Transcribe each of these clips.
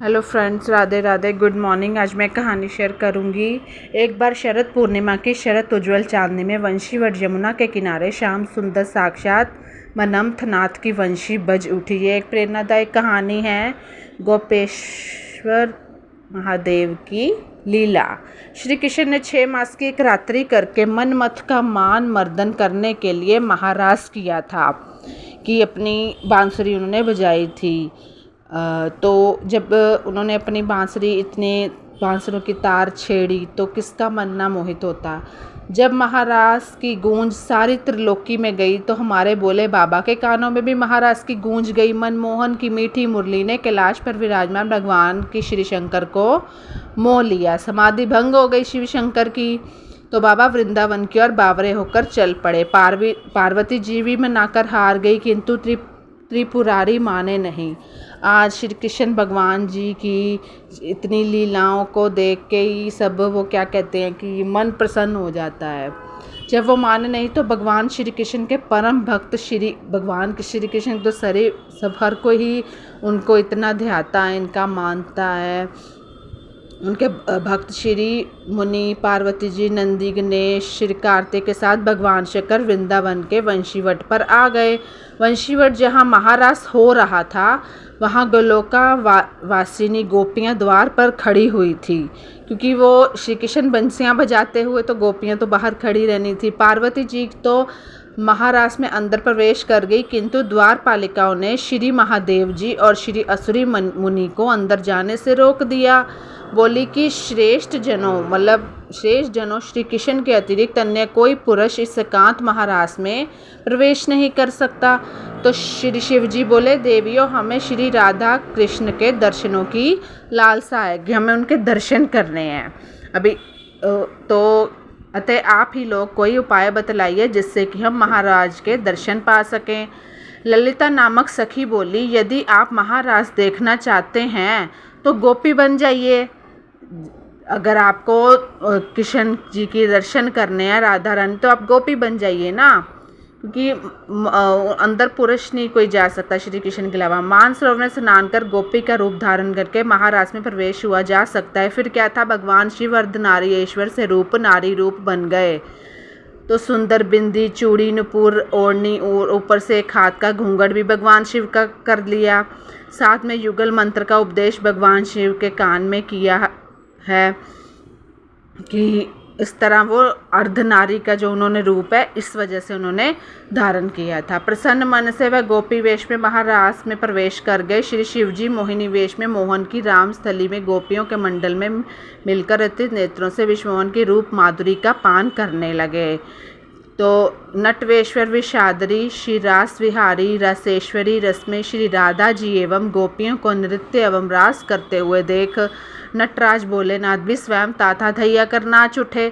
Hello friends, Radhe Radhe, good morning. आज मैं कहानी शेयर करूंगी। एक बार शरद पूर्णिमा की शरद उज्ज्वल चांदनी में वंशीवट यमुना के किनारे श्याम सुंदर साक्षात मनमथ नाथ की वंशी बज उठी। ये एक प्रेरणादायक कहानी है गोपेश्वर महादेव की लीला। श्री कृष्ण ने 6 मास की एक रात्रि करके मनमथ का मान मर्दन करने के लिए महाराज किया था कि अपनी बांसुरी उन्होंने बजाई थी। तो जब उन्होंने अपनी बांसुरी इतने बांसुरों की तार छेड़ी तो किसका मन ना मोहित होता। जब महाराज की गूंज सारी त्रिलोकी में गई तो हमारे बोले बाबा के कानों में भी महाराज की गूंज गई। मनमोहन की मीठी मुरली ने कैलाश पर विराजमान भगवान की श्री शंकर को मोह लिया। समाधि भंग हो गई शिव शंकर की तो बाबा वृंदावन की ओर बावरे होकर चल पड़े। पार्वती जी भी मनाकर हार गई, किंतु त्रिपुरारी माने नहीं। आज श्री कृष्ण भगवान जी की इतनी लीलाओं को देख के ही सब वो क्या कहते हैं कि मन प्रसन्न हो जाता है। जब वो माने नहीं तो भगवान श्री कृष्ण के परम भक्त भगवान श्री कृष्ण तो सब हर कोई ही उनको इतना ध्याता है, इनका मानता है। उनके भक्त श्री मुनि, पार्वती जी, नंदी, गणेश, श्री कार्तिक के साथ भगवान शंकर वृंदावन के वंशीवट पर आ गए। वंशीवट जहाँ महारास हो रहा था वहाँ गोलोका वासिनी गोपियाँ द्वार पर खड़ी हुई थी, क्योंकि वो श्री कृष्ण बंसियाँ बजाते हुए तो गोपियाँ तो बाहर खड़ी रहनी थी। पार्वती जी तो महारास में अंदर प्रवेश कर गई, किंतु द्वारपालिकाओं ने श्री महादेव जी और श्री असुरी मुनि को अंदर जाने से रोक दिया। बोली कि श्रेष्ठ जनों श्री कृष्ण के अतिरिक्त अन्य कोई पुरुष इस एकांत महारास में प्रवेश नहीं कर सकता। तो श्री शिव जी बोले देवियों, हमें श्री राधा कृष्ण के दर्शनों की लालसा है कि हमें उनके दर्शन करने हैं अभी। तो अतः आप ही लोग कोई उपाय बतलाइए जिससे कि हम महाराज के दर्शन पा सकें। ललिता नामक सखी बोली, यदि आप महाराज देखना चाहते हैं तो गोपी बन जाइए। अगर आपको कृष्ण जी के दर्शन करने हैं, राधा रानी, तो आप गोपी बन जाइए ना, क्योंकि अंदर पुरुष नहीं कोई जा सकता श्री कृष्ण के अलावा। मानसरोवर में स्नान कर गोपी का रूप धारण करके महाराज में प्रवेश हुआ जा सकता है। फिर क्या था, भगवान शिव अर्धनारीश्वर से रूप नारी रूप बन गए। तो सुंदर बिंदी, चूड़ी, नुपुर ओढ़नी और ऊपर से एक हाथ का घूंघट भी भगवान शिव का कर लिया। साथ में युगल मंत्र का उपदेश भगवान शिव के कान में किया है कि इस तरह वो अर्धनारी का जो उन्होंने रूप है इस वजह से उन्होंने धारण किया था। प्रसन्न मन से वह गोपी वेश में महारास में प्रवेश कर गए। श्री शिवजी मोहिनी वेश में मोहन की रामस्थली में गोपियों के मंडल में मिलकर अतित नेत्रों से विश्वमोहन की रूप माधुरी का पान करने लगे। तो नटवेश्वर विषादरी, श्री रास विहारी, रसेश्वरी रस में श्री राधा जी एवं गोपियों को नृत्य एवं रास करते हुए देख नटराज भोलेनाथ भी स्वयं ताता थैया कर नाच उठे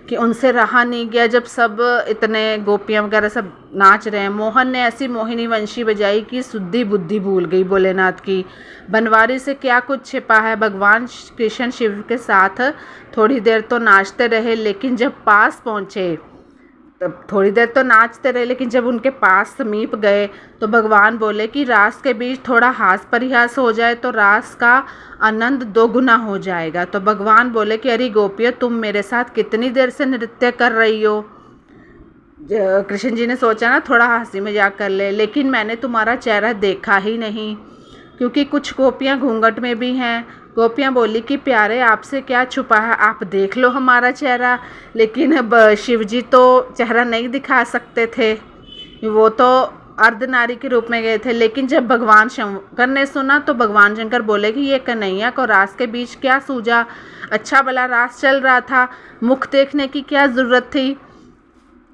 कि उनसे रहा नहीं गया। जब सब इतने गोपियाँ वगैरह सब नाच रहे हैं, मोहन ने ऐसी मोहिनी वंशी बजाई कि सुद्धि बुद्धि भूल गई भोलेनाथ की। बनवारी से क्या कुछ छिपा है। भगवान कृष्ण शिव के साथ थोड़ी देर तो नाचते रहे, लेकिन जब पास पहुँचे लेकिन जब उनके पास समीप गए तो भगवान बोले कि रास के बीच थोड़ा हास परिहास हो जाए तो रास का आनंद दोगुना हो जाएगा। तो भगवान बोले कि अरे गोपियों, तुम मेरे साथ कितनी देर से नृत्य कर रही हो। कृष्ण जी ने सोचा ना थोड़ा हंसी मजाक कर ले, लेकिन मैंने तुम्हारा चेहरा देखा ही नहीं, क्योंकि कुछ गोपियाँ घूंघट में भी हैं। गोपियाँ बोली कि प्यारे, आपसे क्या छुपा है, आप देख लो हमारा चेहरा। लेकिन अब शिवजी तो चेहरा नहीं दिखा सकते थे, वो तो अर्धनारी के रूप में गए थे। लेकिन जब भगवान शंकर ने सुना तो भगवान शंकर बोले कि ये कन्हैया को रास के बीच क्या सूझा, अच्छा भला रास चल रहा था, मुख देखने की क्या ज़रूरत थी।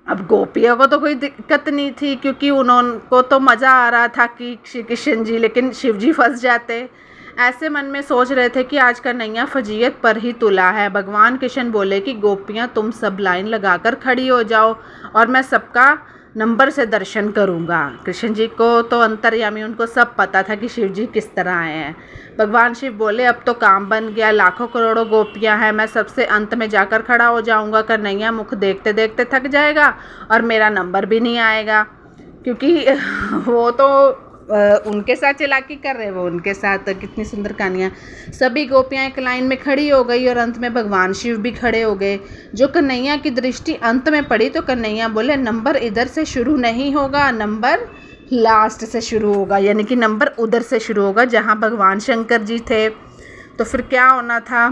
अब गोपियों को तो कोई दिक्कत नहीं थी, क्योंकि उनको तो मज़ा आ रहा था कि श्री कृष्ण जी, लेकिन शिव जी फंस जाते। ऐसे मन में सोच रहे थे कि आज कन्हैया फजीयत पर ही तुला है। भगवान कृष्ण बोले कि गोपियाँ, तुम सब लाइन लगाकर खड़ी हो जाओ और मैं सबका नंबर से दर्शन करूँगा। कृष्ण जी को तो अंतर्यामी, उनको सब पता था कि शिव जी किस तरह आए हैं। भगवान शिव बोले अब तो काम बन गया, लाखों करोड़ों गोपियाँ हैं, मैं सबसे अंत में जाकर खड़ा हो जाऊँगा। कन्हैया मुख देखते देखते थक जाएगा और मेरा नंबर भी नहीं आएगा, क्योंकि वो तो उनके साथ चालाकी कर रहे, वो उनके साथ। कितनी सुंदर कहानियाँ। सभी गोपियाँ एक लाइन में खड़ी हो गई और अंत में भगवान शिव भी खड़े हो गए। जो कन्हैया की दृष्टि अंत में पड़ी तो कन्हैया बोले, नंबर इधर से शुरू नहीं होगा, नंबर लास्ट से शुरू होगा, यानी कि नंबर उधर से शुरू होगा जहाँ भगवान शंकर जी थे। तो फिर क्या होना था,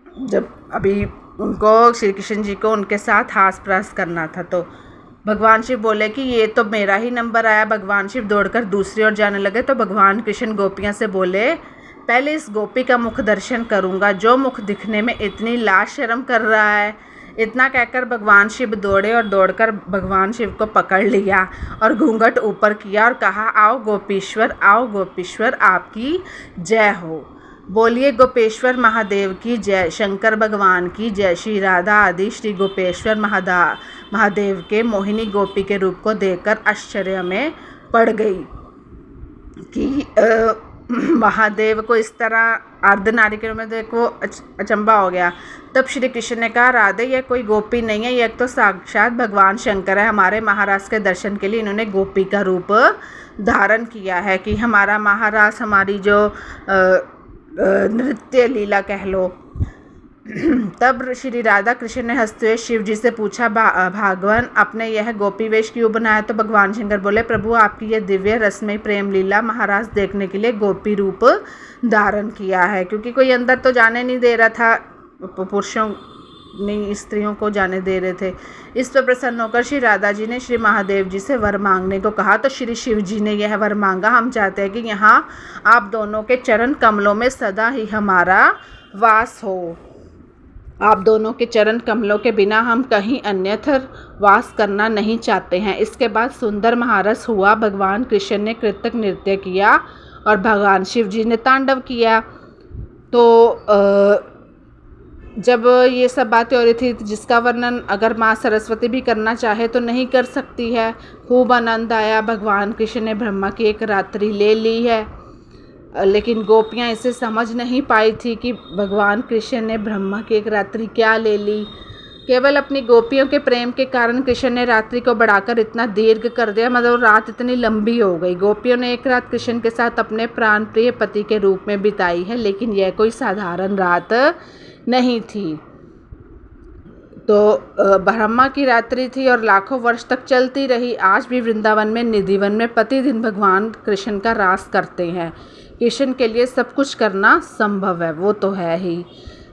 जब अभी उनको श्री कृष्ण जी को उनके साथ हास प्रहास करना था, तो भगवान शिव बोले कि ये तो मेरा ही नंबर आया। भगवान शिव दौड़कर दूसरी ओर जाने लगे तो भगवान कृष्ण गोपियाँ से बोले, पहले इस गोपी का मुख दर्शन करूँगा, जो मुख दिखने में इतनी लाज शर्म कर रहा है। इतना कहकर भगवान शिव दौड़े और दौड़कर भगवान शिव को पकड़ लिया और घूंघट ऊपर किया और कहा, आओ गोपीश्वर, आओ गोपीश्वर, आपकी जय हो। बोलिए गोपेश्वर महादेव की जय, शंकर भगवान की जय। श्री राधा आदि श्री गोपेश्वर महादेव के मोहिनी गोपी के रूप को देखकर आश्चर्य में पड़ गई कि महादेव को इस तरह अर्धनारी के रूप में देखो, अचंबा हो गया। तब श्री कृष्ण ने कहा, राधे ये कोई गोपी नहीं है, यह तो साक्षात भगवान शंकर है। हमारे महाराज के दर्शन के लिए इन्होंने गोपी का रूप धारण किया है कि हमारा महाराज हमारी जो नृत्य लीला कह लो। तब श्री राधा कृष्ण ने हंसते हुए शिव जी से पूछा, भागवान आपने यह गोपी वेश क्यों बनाया? तो भगवान शंकर बोले, प्रभु आपकी यह दिव्य रसमयी प्रेम लीला महाराज देखने के लिए गोपी रूप धारण किया है, क्योंकि कोई अंदर तो जाने नहीं दे रहा था, पुरुषों नहीं स्त्रियों को जाने दे रहे थे। इस पर प्रसन्न होकर श्री राधा जी ने श्री महादेव जी से वर मांगने को कहा। तो श्री शिव जी ने यह वर मांगा, हम चाहते हैं कि यहाँ आप दोनों के चरण कमलों में सदा ही हमारा वास हो। आप दोनों के चरण कमलों के बिना हम कहीं अन्यत्र वास करना नहीं चाहते हैं। इसके बाद सुंदर महारस हुआ। भगवान कृष्ण ने कृतक नृत्य किया और भगवान शिव जी ने तांडव किया। तो जब ये सब बातें हो रही थी, जिसका वर्णन अगर माँ सरस्वती भी करना चाहे तो नहीं कर सकती है। खूब आनंद आया। भगवान कृष्ण ने ब्रह्मा की एक रात्रि ले ली है, लेकिन गोपियाँ इसे समझ नहीं पाई थी कि भगवान कृष्ण ने ब्रह्मा की एक रात्रि क्या ले ली। केवल अपनी गोपियों के प्रेम के कारण कृष्ण ने रात्रि को बढ़ाकर इतना दीर्घ कर दिया, मतलब रात इतनी लंबी हो गई। गोपियों ने एक रात कृष्ण के साथ अपने प्राण प्रिय पति के रूप में बिताई है, लेकिन यह कोई साधारण रात नहीं थी। तो ब्रह्मा की रात्रि थी और लाखों वर्ष तक चलती रही। आज भी वृंदावन में निधिवन में प्रतिदिन भगवान कृष्ण का रास करते हैं। कृष्ण के लिए सब कुछ करना संभव है, वो तो है ही।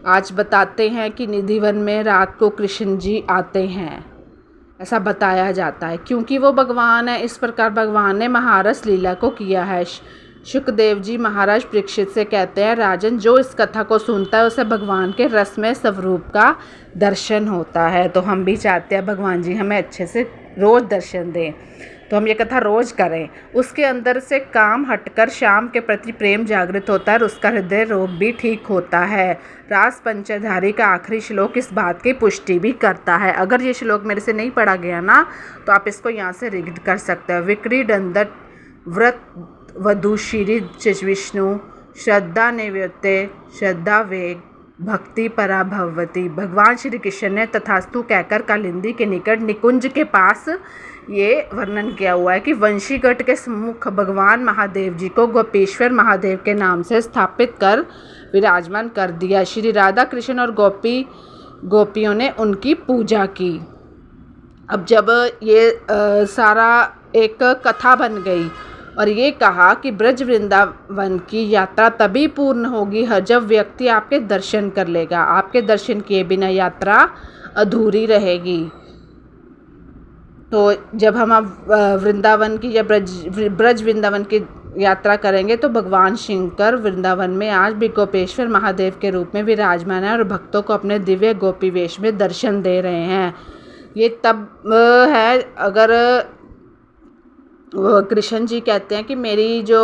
आज बताते हैं कि निधिवन में रात को कृष्ण जी आते हैं, ऐसा बताया जाता है, क्योंकि वो भगवान है। इस प्रकार भगवान ने महारस लीला को किया है। शुकदेव जी महाराज परीक्षित से कहते हैं, राजन जो इस कथा को सुनता है उसे भगवान के रसमय स्वरूप का दर्शन होता है। तो हम भी चाहते हैं भगवान जी हमें अच्छे से रोज़ दर्शन दें, तो हम ये कथा रोज़ करें। उसके अंदर से काम हटकर श्याम के प्रति प्रेम जागृत होता है और उसका हृदय रोग भी ठीक होता है। रास पंचधारी का आखिरी श्लोक इस बात की पुष्टि भी करता है। अगर ये श्लोक मेरे से नहीं पढ़ा गया ना, तो आप इसको यहाँ से रीड कर सकते हो। विक्रीडंदट व्रत वधुशिरी विष्णु श्रद्धा निवृत्ते श्रद्धा वेग भक्ति परा भगवती। भगवान श्री कृष्ण ने तथास्तु कहकर कालिंदी के निकट निकुंज के पास ये वर्णन किया हुआ है कि वंशीगढ़ के सम्मुख भगवान महादेव जी को गोपेश्वर महादेव के नाम से स्थापित कर विराजमान कर दिया। श्री राधा कृष्ण और गोपियों ने उनकी पूजा की। अब जब ये सारा एक कथा बन गई और ये कहा कि ब्रज वृंदावन की यात्रा तभी पूर्ण होगी जब व्यक्ति आपके दर्शन कर लेगा। आपके दर्शन किए बिना यात्रा अधूरी रहेगी। तो जब हम वृंदावन की या ब्रज वृंदावन की यात्रा करेंगे तो भगवान शंकर वृंदावन में आज भी गोपेश्वर महादेव के रूप में विराजमान है और भक्तों को अपने दिव्य गोपी वेश में दर्शन दे रहे हैं। ये तब है अगर कृष्ण जी कहते हैं कि मेरी जो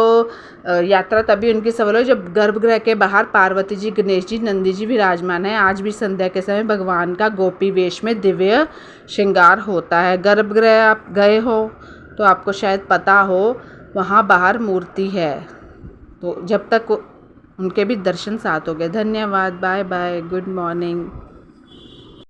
यात्रा तभी उनकी सफल हो जब गर्भगृह के बाहर पार्वती जी, गणेश जी, नंदी जी विराजमान है। आज भी संध्या के समय भगवान का गोपी वेश में दिव्य श्रृंगार होता है। गर्भगृह आप गए हो तो आपको शायद पता हो, वहाँ बाहर मूर्ति है, तो जब तक उनके भी दर्शन साथ हो गए। धन्यवाद, बाय बाय, गुड मॉर्निंग।